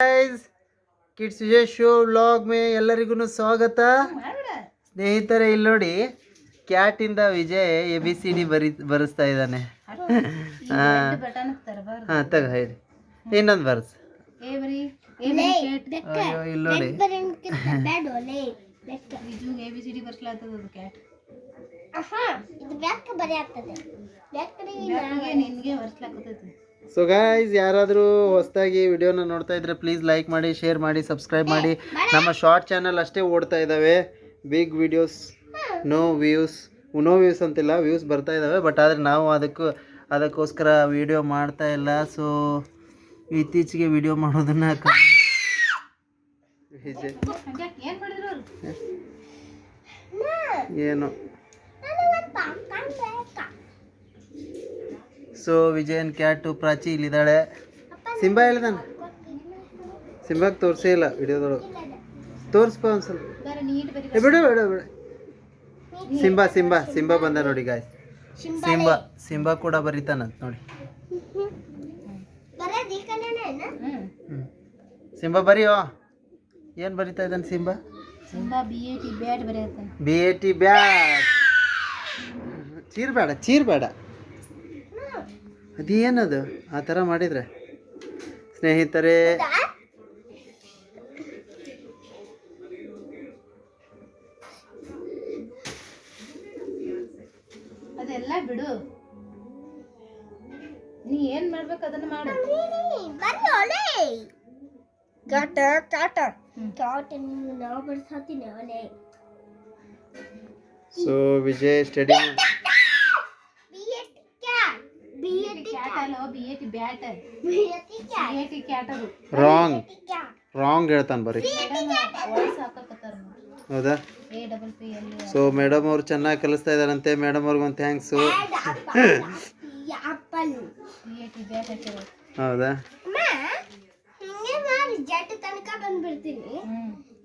Guys kids Vijay show vlog May ಎಲ್ಲರಿಗೂ ಸ್ವಾಗತ. ಸ್ನೇಹಿತರೆ ಇಲ್ಲಿ ನೋಡಿ, ಕ್ಯಾಟ್ ಇಂದ ವಿಜಯ್ ABCD ಬರೆಸ್ತಾ ಇದ್ದಾನೆ. ಹಾಂ ತಗ ಹೇಳಿ, ಇನ್ನೊಂದು ಬರ್ಸ್. ಇಲ್ಲಿ ನೋಡಿ, ಸೊ ಗೈಸ್ ಯಾರಾದರೂ ಹೊಸದಾಗಿ ವಿಡಿಯೋನ ನೋಡ್ತಾ ಇದ್ರೆ ಪ್ಲೀಸ್ ಲೈಕ್ ಮಾಡಿ, ಶೇರ್ ಮಾಡಿ, ಸಬ್ಸ್ಕ್ರೈಬ್ ಮಾಡಿ. ನಮ್ಮ ಶಾರ್ಟ್ ಚಾನಲ್ ಅಷ್ಟೇ ಓಡ್ತಾ ಇದ್ದಾವೆ. ಬಿಗ್ ವಿಡಿಯೋಸ್ ನೋ ವ್ಯೂಸ್ ಅಂತಿಲ್ಲ, ವ್ಯೂಸ್ ಬರ್ತಾ ಇದ್ದಾವೆ. ಬಟ್ ಆದರೆ ನಾವು ಅದಕ್ಕೋಸ್ಕರ ವಿಡಿಯೋ ಮಾಡ್ತಾ ಇಲ್ಲ. ಸೊ ಇತ್ತೀಚೆಗೆ ವಿಡಿಯೋ ಮಾಡೋದನ್ನ ಏನು. ಸೊ ವಿಜಯನ್ ಕ್ಯಾಟು ಪ್ರಾಚಿ ಇಲ್ಲಿದ್ದಾಳೆ. ಸಿಂಬಾ ಹೇಳಿದಾನೆ, ಸಿಂಬಾಗೆ ತೋರಿಸೇ ಇಲ್ಲ ವಿಡಿಯೋದೊಳಗೆ. ತೋರಿಸ್ಪ ಒಂದ್ಸಲ. ಬಿಡು ಬಿಡು ಬಿಡು. ಸಿಂಬಾ ಬಂದ ನೋಡಿ ಗಾಯ್. ಸಿಂಬಾ ಕೂಡ ಬರೀತಾನಂತ ನೋಡಿ. ಸಿಂಬಾ ಬರೀಯೋ. ಏನು ಬರೀತಾ ಇದ್ದಾನೆ ಸಿಂಬಾ? BAT bat. ಚೀರ್ಬೇಡ. ಅದೇನದು ಆ ಥರ ಮಾಡಿದರೆ ಸ್ನೇಹಿತರೆ. ಅದೆಲ್ಲ ಬಿಡು, ನೀ ಏನ್ ಮಾಡ್ಬೇಕು ಅದನ್ನ ಮಾಡು. ಸೊ ವಿಜಯ್ ಸ್ಟಡಿ ರಾಂಗ್ ಹೇಳ್ತಾನೆ ಬರೀ. ಹೌದಾ? ಸೊ ಮೇಡಮ್ ಅವ್ರು ಚೆನ್ನಾಗಿ ಕಲಿಸ್ತಾ ಇದಾರಂತೆ. ಮೇಡಮ್ ಅವ್ರಿಗೊಂದು ಥ್ಯಾಂಕ್ಸು. ಹೌದಾ?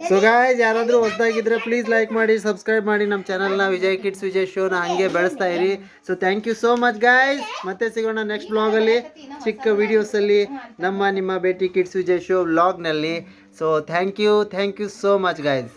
ಸೊ ಗಾಯ್ಸ್ ಯಾರಾದರೂ ಹೊಸದಾಗಿದ್ರೆ ಪ್ಲೀಸ್ ಲೈಕ್ ಮಾಡಿ, ಸಬ್ಸ್ಕ್ರೈಬ್ ಮಾಡಿ ನಮ್ಮ ಚಾನಲ್ನ. ವಿಜಯ್ ಕಿಡ್ಸ್ ವಿಜಯ್ ಶೋನ ಹಾಗೆ ಬೆಳೆಸ್ತಾ ಇರಿ. So thank you so much guys. ಮತ್ತೆ ಸಿಗೋಣ ನೆಕ್ಸ್ಟ್ ವ್ಲಾಗಲ್ಲಿ, ಚಿಕ್ಕ ವಿಡಿಯೋಸಲ್ಲಿ, ನಿಮ್ಮ ಭೇಟಿ ಕಿಡ್ಸ್ ವಿಜಯ್ ಶೋ ವ್ಲಾಗ್ನಲ್ಲಿ. So thank you so much guys.